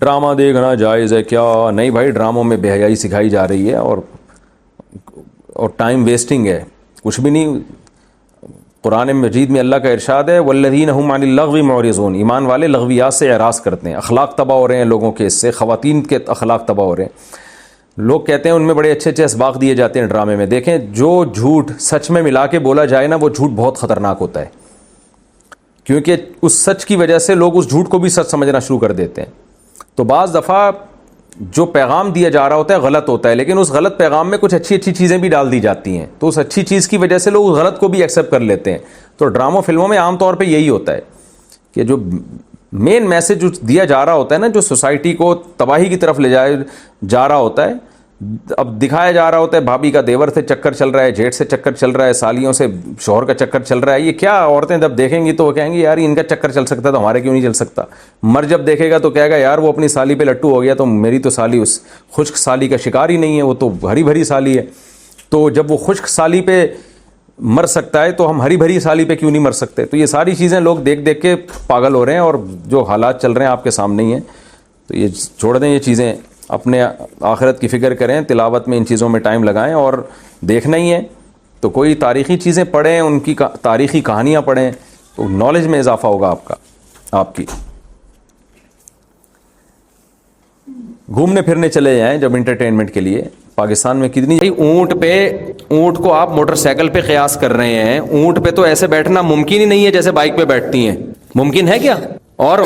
Drama دیکھنا جائز ہے کیا؟ نہیں بھائی، ڈراموں میں بے حیائی سکھائی جا رہی ہے اور ٹائم ویسٹنگ ہے، کچھ بھی نہیں۔ قرآن مجید میں اللہ کا ارشاد ہے والذین هم عن اللغو معرضون، ایمان والے لغویات سے اعراض کرتے ہیں۔ اخلاق تباہ ہو رہے ہیں لوگوں کے، اس سے خواتین کے اخلاق تباہ ہو رہے ہیں۔ لوگ کہتے ہیں ان میں بڑے اچھے اچھے اسباق دیے جاتے ہیں ڈرامے میں۔ دیکھیں، جو جھوٹ سچ میں ملا کے بولا جائے نا، وہ جھوٹ بہت خطرناک ہوتا ہے، کیونکہ اس سچ کی وجہ سے لوگ اس جھوٹ کو بھی سچ سمجھنا شروع کر دیتے ہیں۔ تو بعض دفعہ جو پیغام دیا جا رہا ہوتا ہے غلط ہوتا ہے، لیکن اس غلط پیغام میں کچھ اچھی اچھی چیزیں بھی ڈال دی جاتی ہیں، تو اس اچھی چیز کی وجہ سے لوگ اس غلط کو بھی ایکسیپٹ کر لیتے ہیں۔ تو ڈراموں فلموں میں عام طور پہ یہی ہوتا ہے کہ جو مین میسج جو دیا جا رہا ہوتا ہے نا، جو سوسائٹی کو تباہی کی طرف لے جا رہا ہوتا ہے، اب دکھایا جا رہا ہوتا ہے بھابھی کا دیور سے چکر چل رہا ہے، جیٹھ سے چکر چل رہا ہے، سالیوں سے شوہر کا چکر چل رہا ہے۔ یہ کیا عورتیں جب دیکھیں گی تو وہ کہیں گی یار ان کا چکر چل سکتا تو ہمارے کیوں نہیں چل سکتا۔ مرد جب دیکھے گا تو کہے گا یار وہ اپنی سالی پہ لٹو ہو گیا تو میری تو سالی اس خشک سالی کا شکار ہی نہیں ہے، وہ تو ہری بھری سالی ہے۔ تو جب وہ خشک سالی پہ مر سکتا ہے تو ہم ہری بھری سالی پہ کیوں نہیں مر سکتے؟ تو یہ ساری چیزیں لوگ دیکھ دیکھ کے پاگل ہو رہے ہیں، اور جو حالات چل رہے ہیں آپ کے سامنے ہی ہیں۔ تو یہ چھوڑ دیں یہ چیزیں، اپنے آخرت کی فکر کریں، تلاوت میں ان چیزوں میں ٹائم لگائیں، اور دیکھنا ہی ہے تو کوئی تاریخی چیزیں پڑھیں، ان کی تاریخی کہانیاں پڑھیں، تو نالج میں اضافہ ہوگا آپ کی۔ گھومنے پھرنے چلے جائیں جب انٹرٹینمنٹ کے لیے۔ پاکستان میں کتنی اونٹ کو آپ موٹر سائیکل پہ قیاس کر رہے ہیں، اونٹ پہ تو ایسے بیٹھنا ممکن ہی نہیں ہے جیسے بائک پہ بیٹھتی ہیں، ممکن ہے کیا؟ اور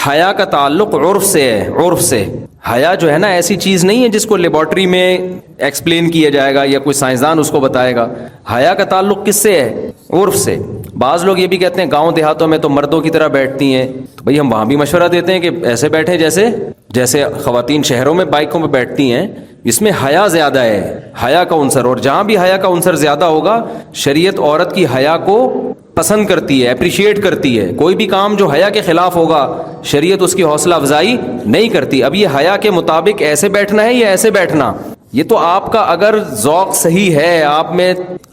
حیا کا تعلق عرف سے ہے، عرف سے۔ حیا جو ہے نا ایسی چیز نہیں ہے جس کو لیبارٹری میں ایکسپلین کیا جائے گا یا کوئی سائنسدان اس کو بتائے گا۔ حیا کا تعلق کس سے ہے؟ عرف سے۔ بعض لوگ یہ بھی کہتے ہیں گاؤں دیہاتوں میں تو مردوں کی طرح بیٹھتی ہیں، تو بھئی ہم وہاں بھی مشورہ دیتے ہیں کہ ایسے بیٹھیں جیسے خواتین شہروں میں بائکوں پہ بیٹھتی ہیں۔ اس میں حیا زیادہ ہے، حیا کا عنصر، اور جہاں بھی حیا کا عنصر زیادہ ہوگا شریعت عورت کی حیا کو پسند کرتی ہے، اپریشیٹ کرتی ہے۔ کوئی بھی کام جو حیا کے خلاف ہوگا شریعت اس کی حوصلہ افزائی نہیں کرتی۔ اب یہ حیا کے مطابق ایسے بیٹھنا ہے یا ایسے بیٹھنا، یہ تو آپ کا اگر ذوق صحیح ہے،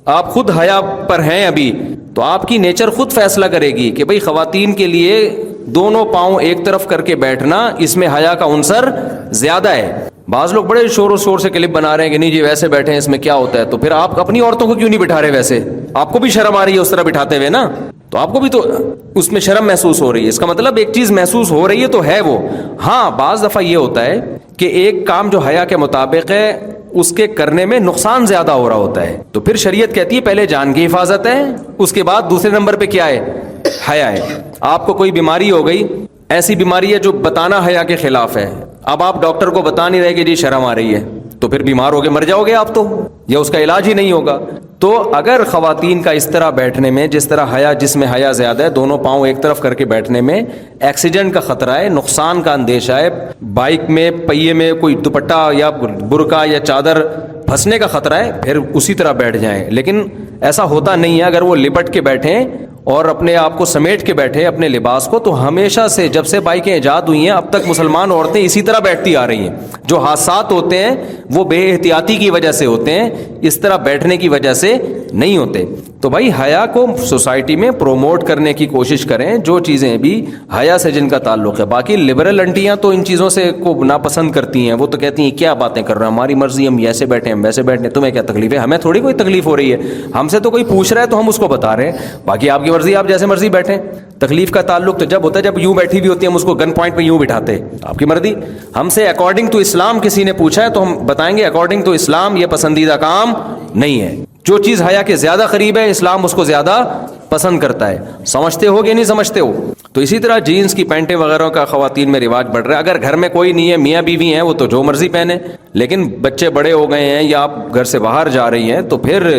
آپ خود حیا پر ہیں ابھی، تو آپ کی نیچر خود فیصلہ کرے گی کہ بھئی خواتین کے لیے دونوں پاؤں ایک طرف کر کے بیٹھنا، اس میں حیا کا عنصر زیادہ ہے۔ بعض لوگ بڑے شور و شور سے کلپ بنا رہے ہیں کہ نہیں جی ویسے بیٹھے ہیں، اس میں کیا ہوتا ہے؟ تو پھر آپ اپنی عورتوں کو کیوں نہیں بٹھا رہے؟ ویسے آپ کو بھی شرم آ رہی ہے اس طرح بٹھاتے ہوئے نا، تو آپ کو بھی تو اس میں شرم محسوس ہو رہی ہے۔ اس کا مطلب ایک چیز محسوس ہو رہی ہے تو ہے وہ۔ ہاں بعض دفعہ یہ ہوتا ہے کہ ایک کام جو حیا کے مطابق ہے اس کے کرنے میں نقصان زیادہ ہو رہا ہوتا ہے، تو پھر شریعت کہتی ہے پہلے جان کی حفاظت ہے، اس کے بعد دوسرے نمبر پہ کیا ہے؟ حیا ہے۔ آپ کو کوئی بیماری ہو گئی، ایسی بیماری ہے جو بتانا حیا کے خلاف ہے، اب آپ ڈاکٹر کو بتا نہیں رہے کہ جی شرم آ رہی ہے، تو پھر بیمار ہو کے مر جاؤ گے آپ تو، یا اس کا علاج ہی نہیں ہوگا۔ تو اگر خواتین کا اس طرح بیٹھنے میں، جس طرح حیا، جس میں حیا زیادہ ہے، دونوں پاؤں ایک طرف کر کے بیٹھنے میں ایکسیڈنٹ کا خطرہ ہے، نقصان کا اندیشہ ہے، بائک میں پہیے میں کوئی دوپٹہ یا برقع یا چادر پھنسنے کا خطرہ ہے، پھر اسی طرح بیٹھ جائیں۔ لیکن ایسا ہوتا نہیں ہے، اگر وہ لپٹ کے بیٹھیں اور اپنے آپ کو سمیٹ کے بیٹھے اپنے لباس کو، تو ہمیشہ سے جب سے بائکیں ایجاد ہوئی ہیں اب تک مسلمان عورتیں اسی طرح بیٹھتی آ رہی ہیں۔ جو حادثات ہوتے ہیں وہ بے احتیاطی کی وجہ سے ہوتے ہیں، اس طرح بیٹھنے کی وجہ سے نہیں ہوتے۔ تو بھائی حیا کو سوسائٹی میں پروموٹ کرنے کی کوشش کریں، جو چیزیں بھی حیا سے جن کا تعلق ہے۔ باقی لبرل انٹیاں تو ان چیزوں سے کو ناپسند کرتی ہیں، وہ تو کہتی ہیں کیا باتیں کر رہے ہیں، ہماری مرضی، ہم ایسے بیٹھے ہم ویسے بیٹھے، تمہیں کیا تکلیف ہے؟ ہمیں تھوڑی کوئی تکلیف ہو رہی ہے، ہم سے تو کوئی پوچھ رہا ہے تو ہم اس کو بتا رہے ہیں، باقی آپ کی مرضی، آپ جیسے مرضی بیٹھیں۔ تکلیف کا تعلق تو جب ہوتا ہے جب یوں بیٹھی ہوئی ہوتی ہے، ہم اس کو گن پوائنٹ پہ یوں بٹھاتے، آپ کی مرضی۔ ہم سے اکارڈنگ ٹو اسلام کسی نے پوچھا ہے تو ہم بتائیں گے اکارڈنگ ٹو اسلام یہ پسندیدہ کام نہیں ہے۔ جو چیز حیا کے زیادہ قریب ہے اسلام اس کو زیادہ پسند کرتا ہے۔ سمجھتے ہو کہ نہیں سمجھتے ہو؟ تو اسی طرح جینز کی پینٹیں وغیرہ کا خواتین میں رواج بڑھ رہا ہے۔ اگر گھر میں کوئی نہیں ہے، میاں بیوی ہیں، وہ تو جو مرضی پہنے، لیکن بچے بڑے ہو گئے ہیں یا آپ گھر سے باہر جا رہی ہیں تو پھر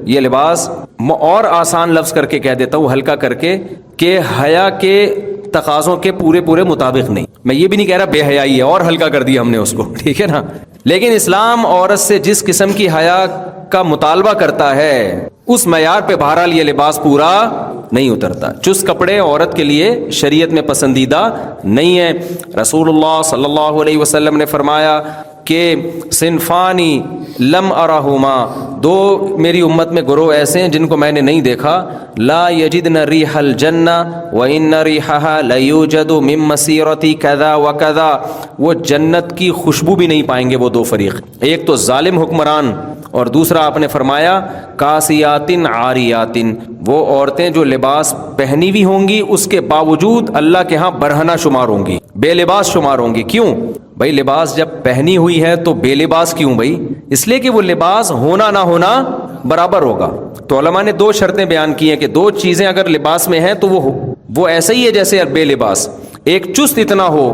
یہ لباس، اور آسان لفظ کر کے کہہ دیتا ہوں، ہلکا کر کے، کہ حیا کے تقاضوں کے پورے مطابق نہیں۔ میں یہ بھی نہیں کہہ رہا بے حیائی ہے، اور ہلکا کر دیا ہم نے اس کو، ٹھیک ہے نا، لیکن اسلام عورت سے جس قسم کی حیا کا مطالبہ کرتا ہے اس معیار پہ بہرحال یہ لباس پورا نہیں اترتا۔ چست کپڑے عورت کے لیے شریعت میں پسندیدہ نہیں ہے۔ رسول اللہ صلی اللہ علیہ وسلم نے فرمایا کہ صنفانی لم ارہما دو میری امت میں گروہ ایسے ہیں جن کو میں نے نہیں دیکھا، لا یجدن ریح الجنہ وان ریحها لیوجد من مسیرۃ کذا وکذا، وہ جنت کی خوشبو بھی نہیں پائیں گے وہ دو فریق، ایک تو ظالم حکمران اور دوسرا آپ نے فرمایا کاسیاتن عاریاتن، وہ عورتیں جو لباس پہنی ہوئی ہوں گی اس کے باوجود اللہ کے ہاں برہنہ شمار ہوں گی، بے لباس شمار ہوں گی۔ کیوں بھائی؟ لباس جب پہنی ہوئی ہے تو بے لباس کیوں بھائی؟ اس لیے کہ وہ لباس ہونا نہ ہونا برابر ہوگا۔ تو علماء نے دو شرطیں بیان کی ہیں کہ دو چیزیں اگر لباس میں ہیں تو وہ ایسا ہی ہے جیسے بے لباس، ایک چست اتنا ہو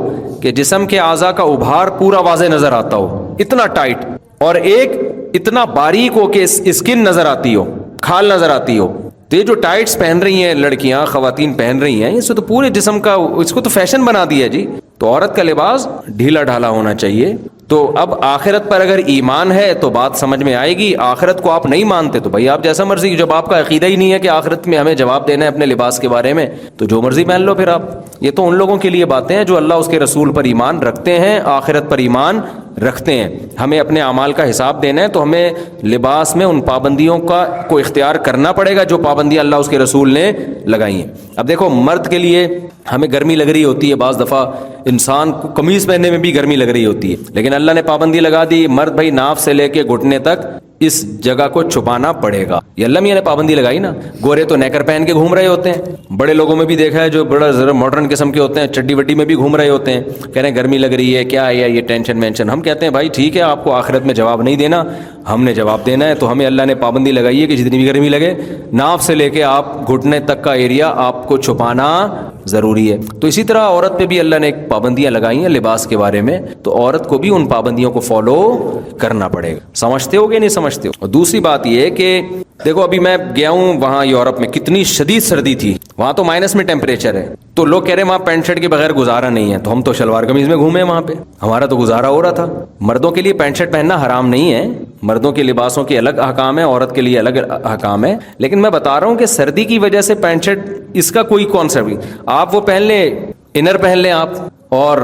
کہ جسم کے اعضاء کا ابھار پورا واضح نظر آتا ہو، اتنا ٹائٹ، اور ایک اتنا باریک ہو کہ اسکن نظر آتی ہو، کھال نظر آتی ہو۔ تو یہ جو ٹائٹس پہن رہی ہیں لڑکیاں، خواتین پہن رہی ہیں، اس سے تو پورے جسم کا، اس کو تو فیشن بنا دیا جی۔ تو عورت کا لباس ڈھیلا ڈھالا ہونا چاہیے۔ تو اب آخرت پر اگر ایمان ہے تو بات سمجھ میں آئے گی، آخرت کو آپ نہیں مانتے تو بھائی آپ جیسا مرضی، جب آپ کا عقیدہ ہی نہیں ہے کہ آخرت میں ہمیں جواب دینا ہے اپنے لباس کے بارے میں، تو جو مرضی پہن لو پھر آپ۔ یہ تو ان لوگوں کے لیے باتیں ہیں جو اللہ اس کے رسول پر ایمان رکھتے ہیں، آخرت پر ایمان رکھتے ہیں۔ ہمیں اپنے اعمال کا حساب دینا ہے تو ہمیں لباس میں ان پابندیوں کو اختیار کرنا پڑے گا جو پابندیاں اللہ اس کے رسول نے لگائی ہیں۔ اب دیکھو مرد کے لیے ہمیں گرمی لگ رہی ہوتی ہے، بعض دفعہ انسان کو قمیض پہننے میں بھی گرمی لگ رہی ہوتی ہے، لیکن اللہ نے پابندی لگا دی، مرد بھائی ناف سے لے کے گھٹنے تک اس جگہ کو چھپانا پڑے گا۔ یہ اللہ میاں نے پابندی لگائی نا۔ گورے تو نیکر پہن کے گھوم رہے ہوتے ہیں، بڑے لوگوں میں بھی دیکھا ہے جو بڑا ذرا ماڈرن قسم کے ہوتے ہیں، چڈی وڈی میں بھی گھوم رہے ہوتے ہیں، کہہ رہے ہیں گرمی لگ رہی ہے، کیا ہے یہ ٹینشن وینشن۔ ہم کہتے ہیں بھائی ٹھیک ہے، آپ کو آخرت میں جواب نہیں دینا، ہم نے جواب دینا ہے، تو ہمیں اللہ نے پابندی لگائی ہے کہ جتنی بھی گرمی لگے ناف سے لے کے آپ گھٹنے تک کا ایریا آپ کو چھپانا ضروری ہے۔ تو اسی طرح عورت پہ بھی اللہ نے ایک پابندیاں لگائی ہیں لباس کے بارے میں، تو عورت کو بھی ان پابندیوں کو فالو کرنا پڑے گا۔ سمجھتے ہو کہ نہیں سمجھتے ہو؟ اور دوسری بات یہ ہے کہ دیکھو ابھی میں گیا ہوں وہاں یورپ میں، کتنی شدید سردی تھی، وہاں تو مائنس میں ٹیمپریچر ہے، تو لوگ کہہ رہے ہیں وہاں پینٹ شرٹ کے بغیر گزارا نہیں ہے، تو ہم تو شلوار قمیض میں گھومے وہاں پہ، ہمارا تو گزارا ہو رہا تھا۔ مردوں کے لیے پینٹ شرٹ پہننا حرام نہیں ہے، مردوں کے لباسوں کے الگ احکام ہے، عورت کے لیے الگ احکام ہے، لیکن میں بتا رہا ہوں کہ سردی کی وجہ سے پینٹ شرٹ اس کا کوئی کانسیپٹ نہیں۔ آپ وہ پہن لیں، انر پہن لیں آپ، اور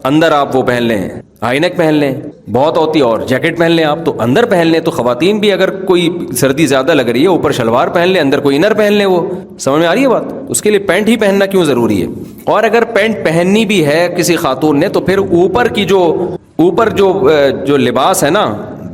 اندر آپ وہ پہن لیں ہائی نیک پہن لیں، بہت ہوتی، اور جیکٹ پہن لیں آپ تو اندر پہن لیں۔ تو خواتین بھی اگر کوئی سردی زیادہ لگ رہی ہے اوپر شلوار پہن لیں، اندر کوئی انر پہن لیں، وہ سمجھ میں آ رہی ہے بات؟ اس کے لیے پینٹ ہی پہننا کیوں ضروری ہے؟ اور اگر پینٹ پہننی بھی ہے کسی خاتون نے تو پھر اوپر کی جو لباس ہے نا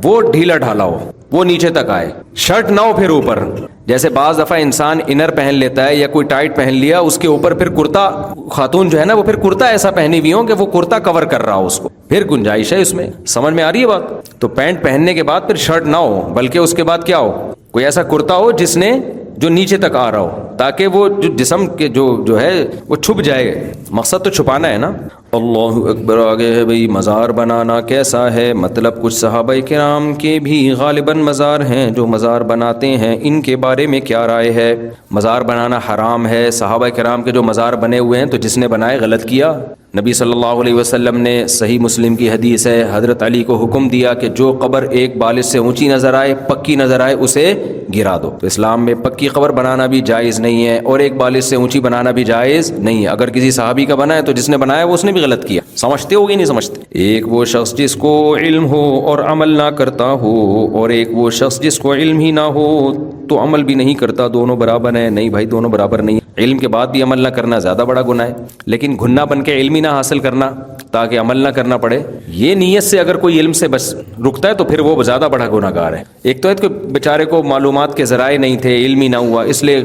وہ ڈھیلا ڈھالا ہو، وہ نیچے تک آئے، شرٹ نہ ہو پھر اوپر۔ جیسے بعض دفعہ انسان انر پہن لیتا ہے یا کوئی ٹائٹ پہن لیا، اس کے اوپر پھر کرتا، خاتون جو ہے نا وہ پھر کرتا ایسا پہنی ہوئی ہو کہ وہ کرتا کور کر رہا ہو اس کو، پھر گنجائش ہے اس میں۔ سمجھ میں آ رہی ہے بات؟ تو پینٹ پہننے کے بعد پھر شرٹ نہ ہو، بلکہ اس کے بعد کیا ہو، کوئی ایسا کرتا ہو جس نے جو نیچے تک آ رہا ہو، تاکہ وہ جو جسم کے جو ہے وہ چھپ جائے۔ مقصد تو چھپانا ہے نا۔ اللہ اکبر۔ آگے ہے بھئی مزار بنانا کیسا ہے؟ مطلب کچھ صحابہ کرام کے بھی غالباً مزار ہیں جو مزار بناتے ہیں، ان کے بارے میں کیا رائے ہے؟ مزار بنانا حرام ہے؟ صحابہ کرام کے جو مزار بنے ہوئے ہیں تو جس نے بنائے غلط کیا۔ نبی صلی اللہ علیہ وسلم نے، صحیح مسلم کی حدیث ہے، حضرت علی کو حکم دیا کہ جو قبر ایک بالش سے اونچی نظر آئے، پکی نظر آئے، اسے گرا دو۔ تو اسلام میں پکی قبر بنانا بھی جائز نہیں ہے اور ایک بالش سے اونچی بنانا بھی جائز نہیں ہے۔ اگر کسی صحابی کا بنا ہے تو جس نے بنایا وہ اس نے بھی غلط کیا۔ سمجھتے ہو گی نہیں سمجھتے؟ ایک وہ شخص جس کو علم ہو اور عمل نہ کرتا ہو، اور ایک وہ شخص جس کو علم ہی نہ ہو تو عمل بھی نہیں کرتا، دونوں برابر ہیں؟ نہیں بھائی، دونوں برابر نہیں۔ علم کے بعد بھی عمل نہ کرنا زیادہ بڑا گناہ ہے، لیکن گھنا بن کے علم ہی نہ حاصل کرنا تاکہ عمل نہ کرنا پڑے، یہ نیت سے اگر کوئی علم سے بس رکتا ہے تو پھر وہ زیادہ بڑا گناہ گار ہے۔ ایک تو ہے کہ بیچارے کو معلومات کے ذرائع نہیں تھے، علم ہی نہ ہوا، اس لیے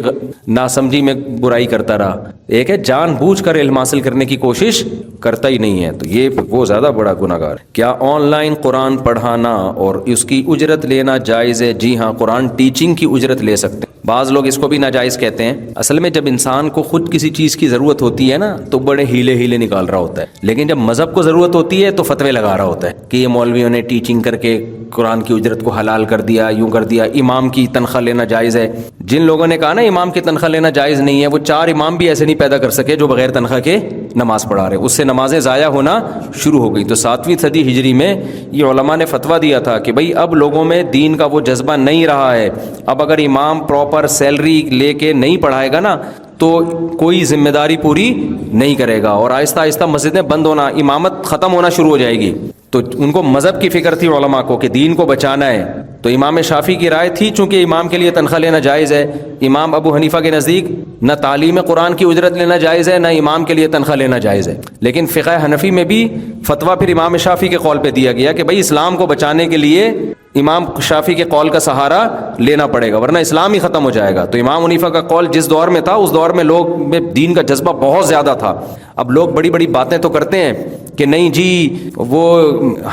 ناسمجھی میں برائی کرتا رہا۔ ایک ہے جان بوجھ کر علم حاصل کرنے کی کوشش کرتا ہی نہیں ہے، تو یہ وہ زیادہ بڑا گناہ گار ہے۔ کیا آن لائن قرآن پڑھانا اور اس کی اجرت لینا جائز ہے؟ جی ہاں، قرآن ٹیچنگ کی اجرت لے سکتے ہیں۔ بعض لوگ اس کو بھی ناجائز کہتے ہیں۔ اصل میں جب انسان کو خود کسی چیز کی ضرورت ہوتی ہے نا تو بڑے ہیلے نکال رہا ہوتا ہے، لیکن جب مذہب کو ضرورت ہوتی ہے تو فتوے لگا رہا ہوتا ہے کہ یہ مولویوں نے ٹیچنگ کر کے قرآن کی اجرت کو حلال کر دیا، یوں کر دیا، امام کی تنخواہ لینا جائز ہے۔ جن لوگوں نے کہا نا امام کی تنخواہ لینا جائز نہیں ہے، وہ 4 امام بھی ایسے نہیں پیدا کر سکے جو بغیر تنخواہ کے نماز پڑھا رہے، اس سے نمازیں ضائع ہونا شروع ہو گئی۔ تو 7ویں صدی ہجری میں یہ علماء نے فتویٰ دیا تھا کہ بھئی اب لوگوں میں دین کا وہ جذبہ نہیں رہا ہے، اب اگر امام پراپر سیلری لے کے نہیں پڑھائے گا نا تو کوئی ذمہ داری پوری نہیں کرے گا اور آہستہ آہستہ مسجدیں بند ہونا، امامت ختم ہونا شروع ہو جائے گی. تو ان کو مذہب کی فکر تھی علماء کو کہ دین کو بچانا ہے. تو امام شافعی کی رائے تھی چونکہ امام کے لیے تنخواہ لینا جائز ہے. امام ابو حنیفہ کے نزدیک نہ تعلیم قرآن کی اجرت لینا جائز ہے نہ امام کے لیے تنخواہ لینا جائز ہے. لیکن فقہ حنفی میں بھی فتویٰ پھر امام شافعی کے قول پہ دیا گیا کہ بھائی اسلام کو بچانے کے لیے امام شافعی کے قول کا سہارا لینا پڑے گا ورنہ اسلام ہی ختم ہو جائے گا. تو امام حنیفہ کا قول جس دور میں تھا اس دور میں لوگ میں دین کا جذبہ بہت زیادہ تھا. اب لوگ بڑی بڑی باتیں تو کرتے ہیں کہ نہیں جی وہ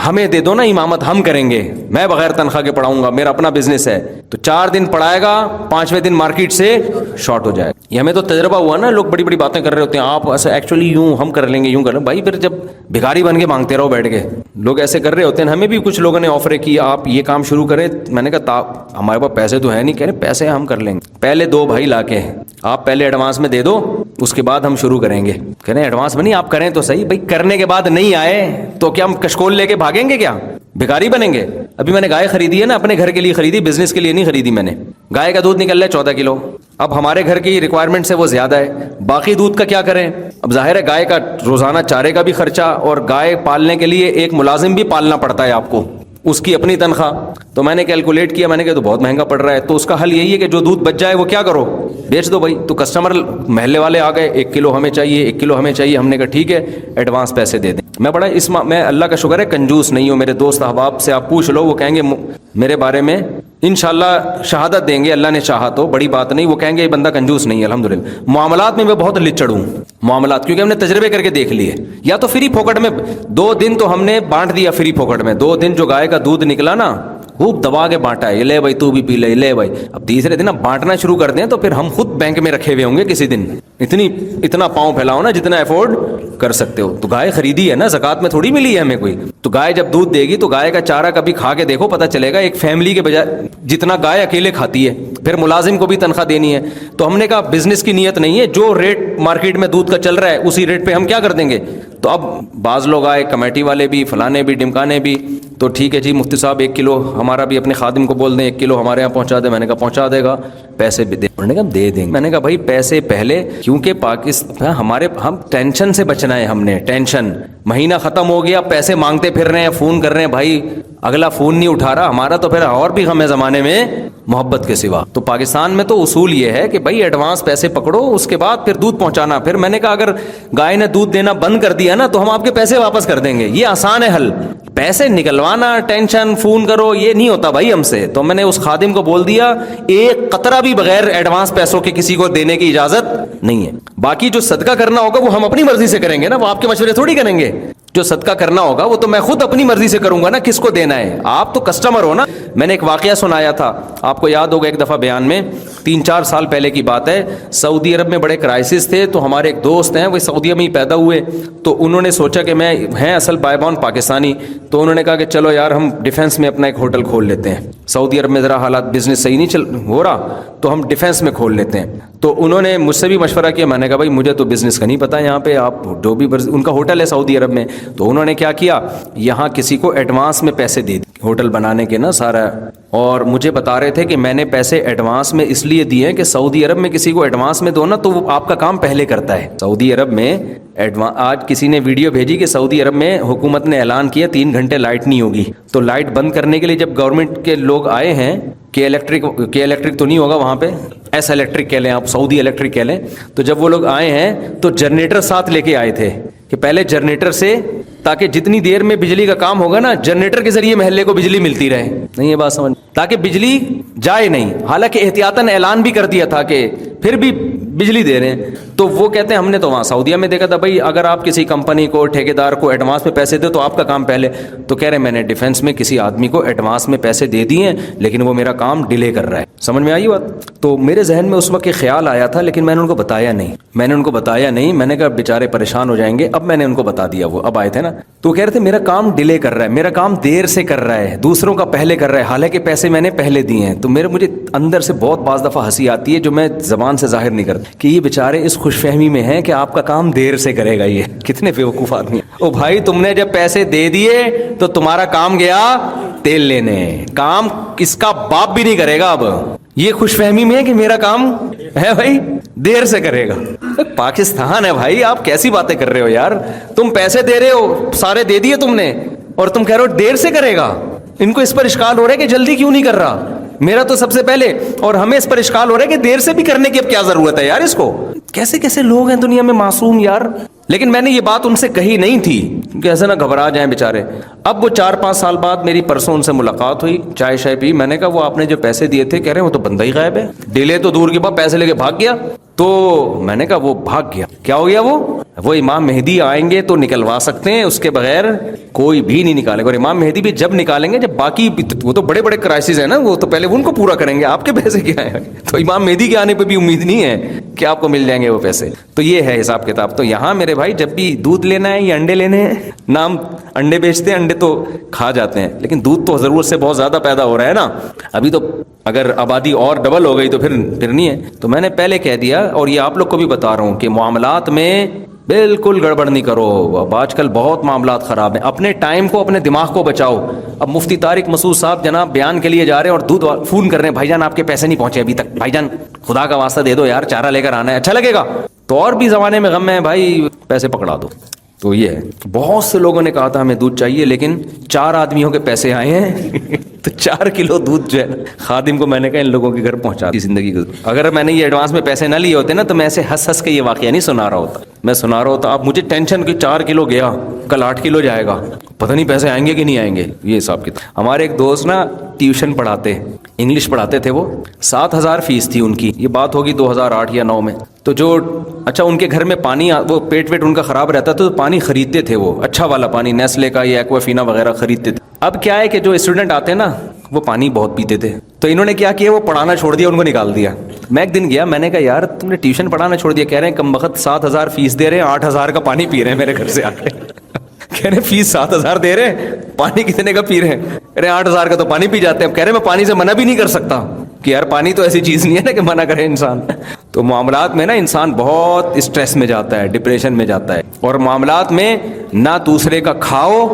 ہمیں دے دو نا امامت، ہم کریں گے، میں بغیر تنخواہ کے پڑھاؤں گا، میرا اپنا بزنس ہے. تو 4 دن پڑھائے گا، 5ویں دن مارکیٹ سے شارٹ ہو جائے گا. یہ ہمیں تو تجربہ ہوا نا، لوگ بڑی بڑی باتیں کر رہے ہوتے ہیں، آپ ایسا ایکچولی یوں ہم کر لیں گے، یوں کر لیں. بھائی پھر جب بھکاری بن کے مانگتے رہو بیٹھ کے، لوگ ایسے کر رہے ہوتے ہیں. ہمیں بھی کچھ لوگوں نے آفر کی آپ یہ کام شروع کریں. میں نے کہا ہمارے پاس پیسے تو ہے نہیں. کہہ رہے پیسے ہم کر لیں گے، پہلے 2 بھائی لا کے آپ پہلے ایڈوانس میں دے دو، اس کے بعد ہم شروع کریں گے. کہہ رہے ایڈوانس میں نہیں، آپ کریں تو صحیح. بھائی کرنے کے بعد نہیں آئے تو کیا ہم کشکول لے کے بھاگیں گے، کیا بھکاری بنیں گے؟ ابھی میں نے گائے خریدی ہے نا، اپنے گھر کے لیے خریدی، بزنس کے لیے نہیں خریدی. میں نے گائے کا دودھ نکل رہا ہے 14 کلو. اب ہمارے گھر کی ریکوائرمنٹ سے وہ زیادہ ہے، باقی دودھ کا کیا کریں؟ اب ظاہر ہے گائے کا روزانہ چارے کا بھی خرچہ، اور گائے پالنے کے لیے ایک ملازم بھی پالنا پڑتا ہے آپ کو، اس کی اپنی تنخواہ. تو میں نے کیلکولیٹ کیا، میں نے کہا تو بہت مہنگا پڑ رہا ہے. تو اس کا حل یہی ہے کہ جو دودھ بچ جائے وہ کیا کرو، بیچ دو بھائی. تو کسٹمر محلے والے آ گئے، 1 کلو ہمیں چاہیے، 1 کلو ہمیں چاہیے. ہم نے کہا ٹھیک ہے ایڈوانس پیسے دے دیں. میں بڑا میں اللہ کا شکر ہے کنجوس نہیں ہوں. میرے دوست احباب سے آپ پوچھ لو، وہ کہیں گے میرے بارے میں انشاءاللہ شہادت دیں گے اللہ نے چاہا تو، بڑی بات نہیں. وہ کہیں گے یہ بندہ کنجوس نہیں ہے. الحمدللہ معاملات میں بہت لچڑ ہوں، معاملات، کیونکہ ہم نے تجربے کر کے دیکھ لیے. یا تو فری پھوکٹ میں 2 دن تو ہم نے بانٹ دیا، فری پھوکٹ میں 2 دن جو گائے کا دودھ نکلا نا خوب دبا کے بانٹا ہے، یہ لے بھائی تو بھی پی لے، لے بھائی. اب تیسرے دن اب بانٹنا شروع کر دیں تو پھر ہم خود بینک میں رکھے ہوئے ہوں گے کسی دن. اتنا پاؤں پھیلاؤ نا جتنا افورڈ کر سکتے ہو. تو گائے خریدی ہے نا، زکات میں تھوڑی ملی ہے ہمیں کوئی. تو گائے جب دودھ دے گی تو گائے کا چارہ کبھی کھا کے دیکھو، پتہ چلے گا ایک فیملی کے بجائے جتنا گائے اکیلے کھاتی ہے. پھر ملازم کو بھی تنخواہ دینی ہے. تو ہم نے کہا بزنس کی نیت نہیں ہے، جو ریٹ مارکیٹ میں دودھ کا چل رہا ہے اسی ریٹ پہ ہم کیا کر دیں گے. تو اب بعض لوگ آئے، کمیٹی والے بھی، فلانے بھی، ڈمکانے بھی. تو ٹھیک ہے جی مفتی صاحب 1 کلو ہمارا بھی اپنے خادم کو بول دیں 1 کلو ہمارے یہاں پہنچا دیں. میں نے کہا پہنچا دے گا، پیسے بھی دے. انہوں نے کہا دے دیں گے. میں نے کہا بھائی پیسے پہلے، کیونکہ پاکستان ہم ٹینشن سے بچنا ہے. ہم نے ٹینشن، مہینہ ختم ہو گیا پیسے مانگتے پھر رہے ہیں، فون کر رہے ہیں، بھائی اگلا فون نہیں اٹھا رہا ہمارا، تو پھر اور بھی ہمیں زمانے میں محبت کے سوا. تو پاکستان میں تو اصول یہ ہے کہ بھائی ایڈوانس پیسے پکڑو، اس کے بعد پھر دودھ پہنچانا. پھر میں نے کہا اگر گائے نے دودھ دینا بند کر دیا نا تو ہم آپ کے پیسے واپس کر دیں گے. یہ آسان ہے حل. پیسے نکلوانا، ٹینشن، فون کرو، یہ نہیں ہوتا بھائی ہم سے. تو میں نے اس خادم کو بول دیا 1 قطرہ بھی بغیر ایڈوانس پیسوں کے کسی کو دینے کی اجازت نہیں ہے. باقی جو صدقہ کرنا ہوگا وہ ہم اپنی مرضی سے کریں گے نا، وہ آپ کے مشورے تھوڑی کریں گے. جو صدقہ کرنا ہوگا وہ تو میں خود اپنی مرضی سے کروں گا نا، کس کو دینا ہے. آپ تو کسٹمر ہو نا. میں نے ایک واقعہ سنایا تھا، آپ کو یاد ہوگا ایک دفعہ بیان میں، 3-4 سال پہلے کی بات ہے. سعودی عرب میں بڑے کرائسس تھے. تو ہمارے ایک دوست ہیں وہ سعودیہ میں ہی پیدا ہوئے. تو انہوں نے سوچا کہ میں ہیں اصل بائے بون پاکستانی. تو انہوں نے کہا کہ چلو یار ہم ڈیفینس میں اپنا ایک ہوٹل کھول لیتے ہیں. سعودی عرب میں ذرا حالات بزنس صحیح نہیں ہو رہا تو ہم ڈیفینس میں کھول لیتے ہیں. تو انہوں نے مجھ سے بھی مشورہ کیا. میں نے کہا بھائی مجھے تو بزنس کا نہیں پتا، یہاں پہ آپ جو بھی ان کا ہوٹل ہے سعودی عرب میں. تو انہوں نے کیا کیا، یہاں کسی کو ایڈوانس میں پیسے دے دیے ہوٹل بنانے کے نا سارا. اور مجھے بتا رہے تھے کہ میں نے پیسے ایڈوانس میں اس لیے دیے کہ سعودی عرب میں کسی کو ایڈوانس میں دو نا تو وہ آپ کا کام پہلے کرتا ہے. سعودی عرب میں آج کسی نے ویڈیو بھیجی کہ سعودی عرب میں حکومت نے اعلان کیا 3 گھنٹے لائٹ نہیں ہوگی. تو لائٹ بند کرنے کے لیے جب گورنمنٹ کے لوگ آئے ہیں، کہ الیکٹرک تو نہیں ہوگا وہاں پہ، ایس الیکٹرک کہہ لیں آپ، سعودی الیکٹرک کہہ لیں. تو جب وہ لوگ آئے ہیں تو جنریٹر ساتھ لے کے آئے تھے کہ پہلے جنریٹر سے، تاکہ جتنی دیر میں بجلی کا کام ہوگا نا جنریٹر کے ذریعے محلے کو بجلی ملتی رہے. نہیں یہ بات سمجھ، تاکہ بجلی جائے نہیں. حالانکہ احتیاطاً اعلان بھی کر دیا تھا کہ پھر بھی بجلی دے رہے ہیں. تو وہ کہتے ہیں ہم نے تو وہاں سعودیہ میں دیکھا تھا بھائی اگر آپ کسی کمپنی کو، ٹھیکیدار کو ایڈوانس میں پیسے دے تو آپ کا کام پہلے. تو کہہ رہے میں نے ڈیفینس میں کسی آدمی کو ایڈوانس میں پیسے دے دیے ہیں لیکن وہ میرا کام ڈیلے کر رہا ہے. سمجھ میں آئی بات؟ تو میرے ذہن میں اس وقت خیال آیا تھا لیکن میں نے ان کو بتایا نہیں. میں نے کہا بیچارے پریشان ہو جائیں گے. اب میں نے ان کو بتا دیا، وہ اب آئے تھے نا. تو کہہ رہے تھے میرا کام ڈیلے کر رہا ہے، میرا کام دیر سے کر رہا ہے، دوسروں کا پہلے کر رہا ہے، حالانکہ پیسے میں نے پہلے دیے ہیں. تو مجھے اندر سے بہت بعض دفعہ ہنسی آتی ہے جو میں زبان سے ظاہر نہیں کرتا کہ یہ بیچارے اس خوش فہمی میں ہیں کہ آپ کا کام دیر سے کرے گا. یہ کتنے بیوقوف آدمی ہیں. او بھائی تم نے جب پیسے دے دیے تو تمہارا کام گیا تیل لینے. کام کس کا باپ بھی نہیں کرے گا. اب یہ خوش فہمی میں ہے کہ میرا کام ہے بھائی, دیر سے کرے گا. پاکستان ہے بھائی, آپ کیسی باتیں کر رہے ہو یار, تم پیسے دے رہے ہو, سارے دے دیے تم نے, اور تم کہہ رہے ہو دیر سے کرے گا. ان کو اس پر اشکال ہو رہا ہے کہ جلدی کیوں نہیں کر رہا, میرا تو سب سے پہلے, اور ہمیں اس پر اشکال ہو رہا ہے کہ دیر سے بھی کرنے کی اب کیا ضرورت ہے یار اس کو. کیسے کیسے لوگ ہیں دنیا میں معصوم یار. لیکن میں نے یہ بات ان سے کہی نہیں تھی کہ ایسے نہ گھبرا جائیں بیچارے. اب وہ 4-5 سال بعد میری پرسوں ان سے ملاقات ہوئی, چائے شائے پی. میں نے کہا وہ آپ نے جو پیسے دیے تھے, کہہ رہے ہیں وہ تو بندہ ہی غائب ہے, ڈیلے تو دور کے بعد پیسے لے کے بھاگ گیا. تو میں نے کہا وہ بھاگ گیا, کیا ہو گیا؟ وہ امام مہدی آئیں گے تو نکلوا سکتے ہیں, اس کے بغیر کوئی بھی نہیں نکالے گا. اور امام مہدی بھی جب نکالیں گے جب باقی, وہ تو بڑے بڑے کرائسس ہیں نا, وہ تو پہلے ان کو پورا کریں گے, آپ کے پیسے کیا ہیں؟ تو امام مہدی کے آنے پہ بھی امید نہیں ہے کہ آپ کو مل جائیں گے وہ پیسے. تو یہ ہے حساب کتاب. تو یہاں میرے بھائی جب بھی دودھ لینا ہے یا انڈے لینے ہیں, نام انڈے بیچتے ہیں, انڈے تو کھا جاتے ہیں, لیکن دودھ تو ضرورت سے بہت زیادہ پیدا ہو رہا ہے نا. ابھی تو اگر آبادی اور ڈبل ہو گئی تو پھر نہیں ہے. تو میں نے پہلے کہہ دیا, اور یہ آپ لوگ کو بھی بتا رہا ہوں کہ معاملات میں بالکل گڑبڑ نہیں کرو. اب آج کل بہت معاملات خراب ہیں. اپنے ٹائم کو, اپنے دماغ کو بچاؤ. اب مفتی طارق مسعود صاحب جناب بیان کے لیے جا رہے ہیں اور دودھ فون کر رہے ہیں, بھائی جان آپ کے پیسے نہیں پہنچے ابھی تک, بھائی جان خدا کا واسطہ دے دو یار, چارہ لے کر آنا ہے, اچھا لگے گا. تو اور بھی زمانے میں غم ہے بھائی, پیسے پکڑا دو. تو یہ ہے, بہت سے لوگوں نے کہا تھا ہمیں دودھ چاہیے, لیکن 4 آدمیوں کے پیسے آئے ہیں تو 4 کلو دودھ جو ہے خادم کو میں نے کہا ان لوگوں کے گھر پہنچا دی زندگی کو. اگر میں نے یہ ایڈوانس میں پیسے نہ لیے ہوتے نا تو میں ایسے ہنس کے یہ واقعہ نہیں سنا رہا ہوتا. میں سنا رہا ہوتا, اب مجھے ٹینشن کہ 4 کلو گیا, کل 8 کلو جائے گا, پتہ نہیں پیسے آئیں گے کہ نہیں آئیں گے. یہ حساب کتاب. ہمارے ایک دوست نا ٹیوشن پڑھاتے, انگلش پڑھاتے تھے, وہ 7,000 فیس تھی ان کی. یہ بات ہوگی 2008 یا 9 میں. تو جو اچھا ان کے گھر میں پانی, وہ پیٹ ویٹ ان کا خراب رہتا تھا, تو پانی خریدتے تھے, وہ اچھا والا پانی, نیسلے کا یا ایکوافینا وغیرہ خریدتے تھے. اب کیا ہے کہ جو اسٹوڈنٹ آتے ہیں نا وہ پانی بہت پیتے تھے, تو انہوں نے کیا کیا, وہ پڑھانا چھوڑ دیا, ان کو نکال دیا. میں ایک دن گیا, میں نے کہا یار تم نے ٹیوشن پڑھانا چھوڑ دیا. کہہ رہے ہیں کم بخت 7,000 فیس دے رہے ہیں, 8,000 کا پانی پی رہے ہیں میرے گھر سے آ کے. کہہ رہے فیس 7,000 دے رہے ہیں, پانی کتنے کا پی رہے ہیں؟ کہہ رہے 8,000 کا تو پانی پی جاتے ہیں. کہہ رہے میں پانی سے منع بھی نہیں کر سکتا کہ یار پانی تو ایسی چیز نہیں ہے نا کہ منع کرے انسان. تو معاملات میں نا انسان بہت اسٹریس میں جاتا ہے, ڈپریشن میں جاتا ہے. اور معاملات میں نہ دوسرے کا کھاؤ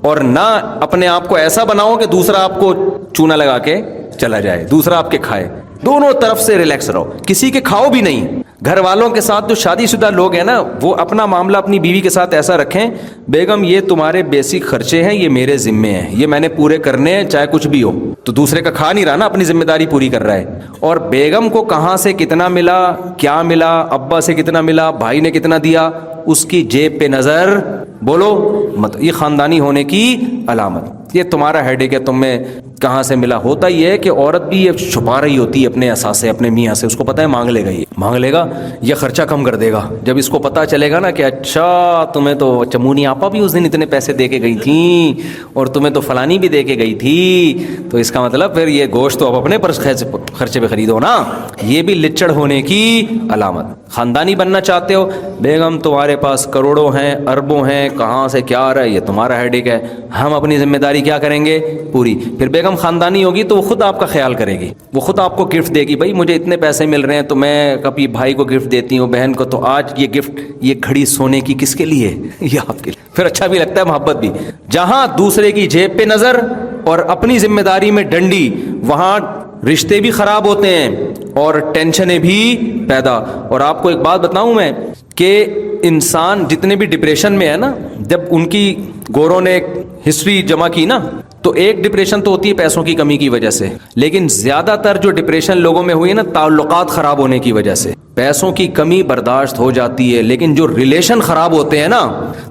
اور نہ اپنے آپ کو ایسا بناؤ کہ دوسرا آپ کو چونا لگا کے چلا جائے, دوسرا آپ کے کھائے. دونوں طرف سے ریلیکس رہو, کسی کے کھاؤ بھی نہیں. گھر والوں کے ساتھ جو شادی شدہ لوگ ہیں نا, وہ اپنا معاملہ اپنی بیوی کے ساتھ ایسا رکھیں, بیگم یہ تمہارے بیسک خرچے ہیں, یہ میرے ذمے ہیں, یہ میں نے پورے کرنے ہیں چاہے کچھ بھی ہو. تو دوسرے کا کھا نہیں رہا نا, اپنی ذمہ داری پوری کر رہا ہے. اور بیگم کو کہاں سے کتنا ملا, کیا ملا, ابا سے کتنا ملا, بھائی نے کتنا دیا, اس کی جیب پہ نظر بولو مت. یہ خاندانی ہونے کی علامت. یہ تمہارا ہیڈیک ہے, تم میں کہاں سے ملا. ہوتا یہ ہے کہ عورت بھی یہ چھپا رہی ہوتی ہے اپنے احساس سے, اپنے میاں سے. اس کو پتا ہے مانگ لے گا, یہ مانگ لے گا, یہ خرچہ کم کر دے گا. جب اس کو پتا چلے گا نا کہ اچھا تمہیں تو چمونی آپا بھی اس دن اتنے پیسے دے کے گئی تھیں, اور تمہیں تو فلانی بھی دے کے گئی تھی, تو اس کا مطلب پھر یہ گوشت تو اب اپنے پر خرچے پہ خریدو نا. یہ بھی لچڑ ہونے کی علامت. خاندانی بننا چاہتے ہو, بیگم تمہارے پاس کروڑوں ہیں, اربوں ہیں, کہاں سے کیا آ رہا ہے, یہ تمہارا ہیڈیک ہے. ہم اپنی ذمہ داری کیا کریں گے پوری. پھر بیگم خاندانی ہوگی تو وہ خود آپ کا خیال کرے گی, وہ خود آپ کو گفٹ دے گی. بھائی مجھے اتنے پیسے مل رہے ہیں تو میں کبھی بھائی کو گفٹ دیتی ہوں, بہن کو, تو آج یہ گفٹ, یہ گھڑی سونے کی کس کے لیے, یہ آپ کے لیے. پھر اچھا بھی لگتا ہے, محبت بھی. جہاں دوسرے کی جیب پہ نظر اور اپنی ذمہ داری میں ڈنڈی, وہاں رشتے بھی خراب ہوتے ہیں اور ٹینشنیں بھی پیدا. اور آپ کو ایک بات بتاؤں میں کہ انسان جتنے بھی ڈپریشن میں ہے نا, جب ان کی گوروں نے ہسٹری جمع کی نا, تو ایک ڈپریشن تو ہوتی ہے پیسوں کی کمی کی وجہ سے, لیکن زیادہ تر جو ڈپریشن لوگوں میں ہوئی ہے نا, تعلقات خراب ہونے کی وجہ سے. پیسوں کی کمی برداشت ہو جاتی ہے, لیکن جو ریلیشن خراب ہوتے ہیں نا,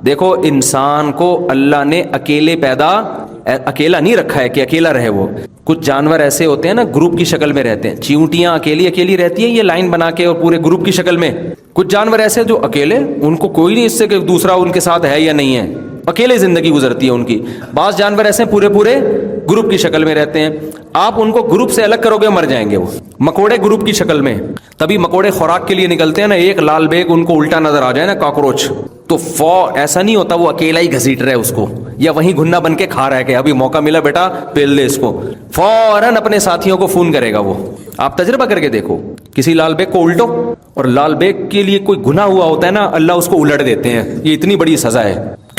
دیکھو انسان کو اللہ نے اکیلا نہیں رکھا ہے کہ اکیلا رہے. وہ کچھ جانور ایسے ہوتے ہیں نا, گروپ کی شکل میں رہتے ہیں. چیونٹیاں اکیلی رہتی ہیں, یہ لائن بنا کے اور پورے گروپ کی شکل میں. کچھ جانور ایسے جو اکیلے, ان کو کوئی نہیں اس سے کہ دوسرا ان کے ساتھ ہے یا نہیں ہے, اکیلے زندگی گزرتی ہے ان کی. بعض جانور ایسے پورے گروپ کی شکل میں رہتے ہیں. آپ ان کو گروپ سے الگ کرو گے مر جائیں گے. وہ مکوڑے گروپ کی شکل میں, تبھی مکوڑے خوراک کے لیے نکلتے ہیں نا, ایک لال بیگ ان کو الٹا نظر آ جائے نا, کاکروچ, تو ایسا نہیں ہوتا وہ اکیلا ہی گھسیٹ رہا ہے اس کو, یا وہیں گھنا بن کے کھا رہا ہے کہ ابھی موقع ملا بیٹا پیل دے اس کو. فوراً اپنے ساتھیوں کو فون کرے گا وہ. آپ تجربہ کر کے دیکھو, کسی لال بیگ کو الٹو, اور لال بیگ کے لیے کوئی گناہ ہوا ہوتا ہے نا, اللہ اس کو الٹ دیتے ہیں. یہ اتنی بڑی سزا ہے.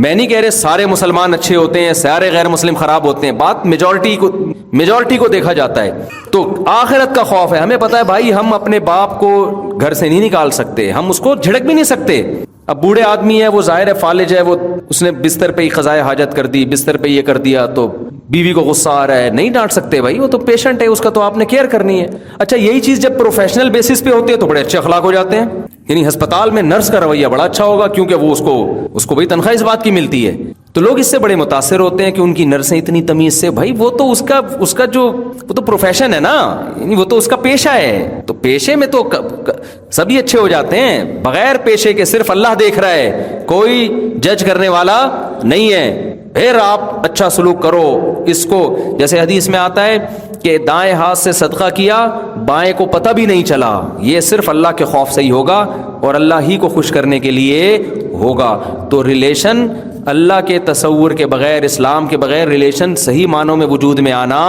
میں نہیں کہہ رہے سارے مسلمان اچھے ہوتے ہیں سارے غیر مسلم خراب ہوتے ہیں, بات میجورٹی کو دیکھا جاتا ہے. تو آخرت کا خوف ہے, ہمیں پتا ہے بھائی ہم اپنے باپ کو گھر سے نہیں نکال سکتے, ہم اس کو جھڑک بھی نہیں سکتے. اب بوڑھے آدمی ہے, وہ ظاہر ہے فالج ہے, وہ اس نے بستر پہ ہی قضائے حاجت کر دی, بستر پہ یہ کر دیا, تو بیوی کو غصہ آ رہا ہے, نہیں ڈانٹ سکتے بھائی, وہ تو پیشنٹ ہے, اس کا تو آپ نے کیئر کرنی ہے. اچھا یہی چیز جب پروفیشنل بیسس پہ ہوتی ہے تو بڑے اچھے اخلاق ہو جاتے ہیں. یعنی ہسپتال میں نرس کا رویہ بڑا اچھا ہوگا کیونکہ وہ اس کو بھائی تنخواہ اس بات کی ملتی ہے, تو لوگ اس سے بڑے متاثر ہوتے ہیں کہ ان کی نرسیں اتنی تمیز سے. بھائی وہ تو اس کا جو وہ تو پروفیشن ہے نا, یعنی وہ تو اس کا پیشہ ہے, تو پیشے میں تو سبھی اچھے ہو جاتے ہیں. بغیر پیشے کے صرف اللہ دیکھ رہا ہے, کوئی جج کرنے والا نہیں ہے. پھر آپ اچھا سلوک کرو اس کو. جیسے حدیث میں آتا ہے کہ دائیں ہاتھ سے صدقہ کیا بائیں کو پتہ بھی نہیں چلا, یہ صرف اللہ کے خوف سے ہی ہوگا اور اللہ ہی کو خوش کرنے کے لیے ہوگا. تو ریلیشن اللہ کے تصور کے بغیر, اسلام کے بغیر ریلیشن صحیح معنوں میں وجود میں آنا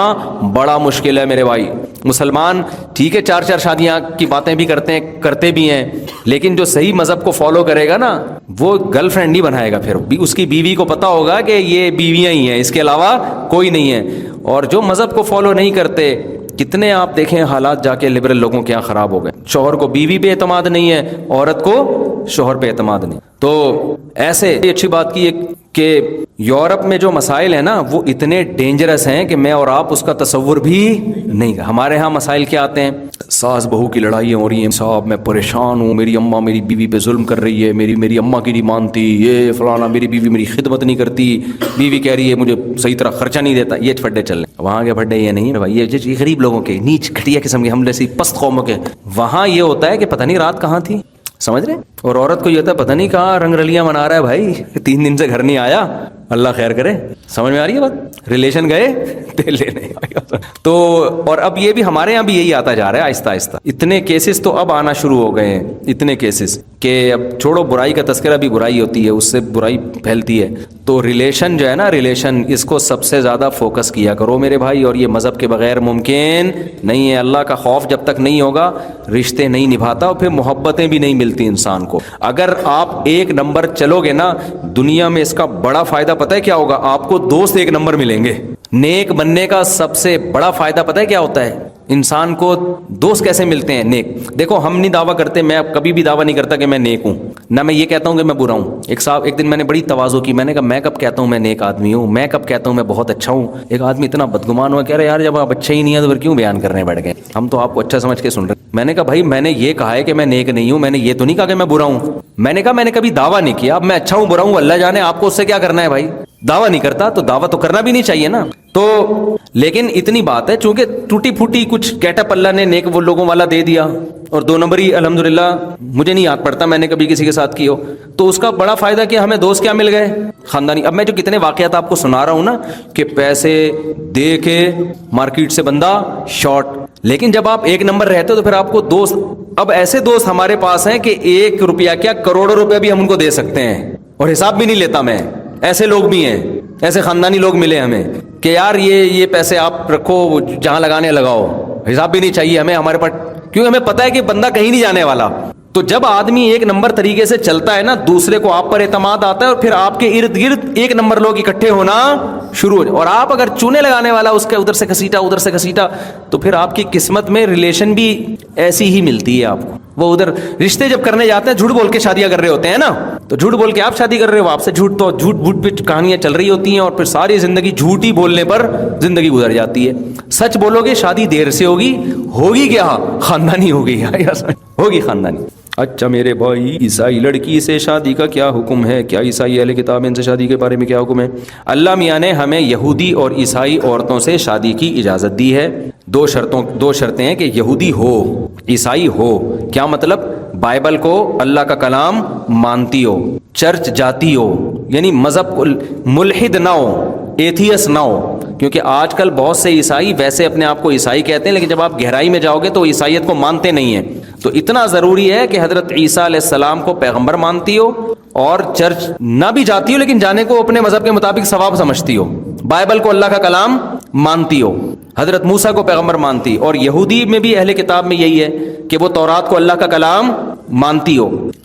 بڑا مشکل ہے میرے بھائی. مسلمان ٹھیک ہے 4 شادیاں کی باتیں بھی کرتے بھی ہیں, لیکن جو صحیح مذہب کو فالو کرے گا نا وہ گرل فرینڈ نہیں بنائے گا, پھر بھی اس کی بیوی کو پتا ہوگا کہ یہ بیویاں ہی ہیں, اس کے علاوہ کوئی نہیں ہے. اور جو مذہب کو فالو نہیں کرتے, کتنے آپ دیکھیں حالات جا کے لبرل لوگوں کے یہاں خراب ہو گئے. شوہر کو بیوی پہ اعتماد نہیں ہے, عورت کو شوہر پہ اعتماد نہیں. تو ایسے اچھی بات کی ہے کہ یورپ میں جو مسائل ہیں نا وہ اتنے ڈینجرس ہیں کہ میں اور آپ اس کا تصور بھی نہیں. ہمارے ہاں مسائل کیا آتے ہیں, ساس بہو کی لڑائیاں ہو رہی ہیں, صاحب میں پریشان ہوں, میری اماں میری بیوی پہ ظلم کر رہی ہے, میری اماں کی نہیں مانتی, یہ فلانا, میری بیوی میری خدمت نہیں کرتی, بیوی کہہ رہی ہے مجھے صحیح طرح خرچہ نہیں دیتا. یہ پھڈے چل رہے ہیں. وہاں کے پھڈے یہ نہیں بھائی, یہ غریب لوگوں کے, نیچ گھٹیا قسم کے, ہم جیسی پست قوموں کے. وہاں یہ ہوتا ہے کہ پتہ نہیں رات کہاں تھی, سمجھ رہے, اور عورت کو یہ ہوتا ہے پتہ نہیں کہاں رنگ رلیاں منا رہا ہے بھائی, 3 دن سے گھر نہیں آیا, اللہ خیر کرے. سمجھ میں آ رہی ہے بات, ریلیشن گئے تیل لینے. تو اور اب یہ بھی ہمارے یہاں بھی یہی آتا جا رہا ہے آہستہ آہستہ. اتنے کیسز تو اب آنا شروع ہو گئے ہیں, اتنے کیسز کہ اب چھوڑو, برائی کا تذکرہ بھی برائی ہوتی ہے, اس سے برائی پھیلتی ہے. تو ریلیشن جو ہے نا, ریلیشن اس کو سب سے زیادہ فوکس کیا کرو میرے بھائی, اور یہ مذہب کے بغیر ممکن نہیں ہے. اللہ کا خوف جب تک نہیں ہوگا رشتے نہیں نبھاتا, اور پھر محبتیں بھی نہیں ملتی انسان کو. اگر آپ 1 نمبر چلو گے نا دنیا میں, اس کا بڑا فائدہ پتہ ہے کیا ہوگا, آپ کو دوست 1 نمبر ملیں گے. نیک بننے کا سب سے بڑا فائدہ پتہ ہے کیا ہوتا ہے, انسان کو دوست کیسے ملتے ہیں نیک. دیکھو ہم نہیں دعویٰ کرتے, میں کبھی بھی دعویٰ نہیں کرتا کہ میں نیک ہوں, نہ میں یہ کہتا ہوں کہ میں برا ہوں. ایک دن میں نے بڑی تواضع کی, میں نے کہا میں کب کہتا ہوں میں نیک آدمی ہوں, میں کب کہتا ہوں میں بہت اچھا ہوں. ایک آدمی اتنا بدگمان ہوا, کہہ رہے یار جب آپ اچھا ہی نہیں ہے تو پھر کیوں بیان کرنے بیٹھ گئے, ہم تو آپ کو اچھا سمجھ کے سن رہے. میں نے کہا بھائی میں نے یہ کہا ہے کہ میں نیک نہیں ہوں, میں نے یہ تو نہیں کہا کہ میں برا ہوں. میں نے کہا میں نے کبھی دعویٰ نہیں کیا, اب میں اچھا ہوں برا ہوں اللہ جانے, آپ کو اس سے کیا کرنا ہے بھائی. دعویٰ نہیں کرتا تو دعویٰ تو کرنا بھی نہیں چاہیے نا. تو لیکن اتنی بات ہے, چونکہ ٹوٹی پھوٹی کچھ گیٹ اپ اللہ نے نیک وہ لوگوں والا دے دیا, اور 2 نمبری الحمدللہ مجھے نہیں یاد پڑتا میں نے کبھی کسی کے ساتھ کی ہو, تو اس کا بڑا فائدہ کہ ہمیں دوست کیا مل گئے, خاندانی. اب میں جو کتنے واقعات آپ کو سنا رہا ہوں نا کہ پیسے دے کے مارکیٹ سے بندہ شارٹ, لیکن جب آپ 1 نمبر رہتے ہو تو پھر آپ کو دوست, اب ایسے دوست ہمارے پاس ہیں کہ 1 روپیہ کیا کروڑوں روپے بھی ہم ان کو دے سکتے ہیں اور حساب بھی نہیں لیتا میں. ایسے لوگ بھی ہیں, ایسے خاندانی لوگ ملے ہمیں کہ یار یہ پیسے آپ رکھو, جہاں لگانے لگاؤ, حساب بھی نہیں چاہیے ہمیں, ہمارے پاس, کیونکہ ہمیں پتہ ہے کہ بندہ کہیں نہیں جانے والا. تو جب آدمی 1 نمبر طریقے سے چلتا ہے نا, دوسرے کو آپ پر اعتماد آتا ہے, اور پھر آپ کے ارد گرد 1 نمبر لوگ اکٹھے ہونا شروع ہو جائے. اور آپ اگر چونے لگانے والا, اس کے ادھر سے گھسیٹا, تو پھر آپ کی قسمت میں ریلیشن بھی ایسی ہی ملتی ہے آپ کو. وہ ادھر رشتے جب کرنے جاتے ہیں جھوٹ بول کے شادیاں کر رہے ہوتے ہیں نا, تو جھوٹ بول کے آپ شادی کر رہے ہو, آپ سے جھوٹ پہ کہانیاں چل رہی ہوتی ہیں, اور پھر ساری زندگی جھوٹ ہی بولنے پر زندگی گزر جاتی ہے. سچ بولو گے شادی دیر سے ہوگی کیا, خاندانی ہوگی, ہوگی خاندانی. اچھا میرے بھائی, عیسائی لڑکی سے شادی کا کیا حکم ہے, کیا عیسائی اہل کتاب ان سے شادی کے بارے میں کیا حکم ہے؟ اللہ میاں نے ہمیں یہودی اور عیسائی عورتوں سے شادی کی اجازت دی ہے. 2 شرطیں ہیں کہ یہودی ہو عیسائی ہو. کیا مطلب؟ بائبل کو اللہ کا کلام مانتی ہو, چرچ جاتی ہو, یعنی مذہب ملحد نہ ہو, ایتھیس نہ ہو. کیونکہ آج کل بہت سے عیسائی ویسے اپنے آپ کو عیسائی کہتے ہیں, لیکن جب آپ گہرائی میں جاؤ گے تو عیسائیت کو مانتے نہیں ہیں. تو اتنا ضروری ہے کہ حضرت عیسیٰ علیہ السلام کو پیغمبر مانتی ہو, اور چرچ نہ بھی جاتی ہو لیکن جانے کو اپنے مذہب کے مطابق ثواب سمجھتی ہو, بائبل کو اللہ کا کلام مانتی ہو, حضرت موسیٰ کو پیغمبر مانتی. اور یہودی میں بھی اہل کتاب میں یہی ہے کہ وہ تورات کو اللہ کا کلام مانتی ہو.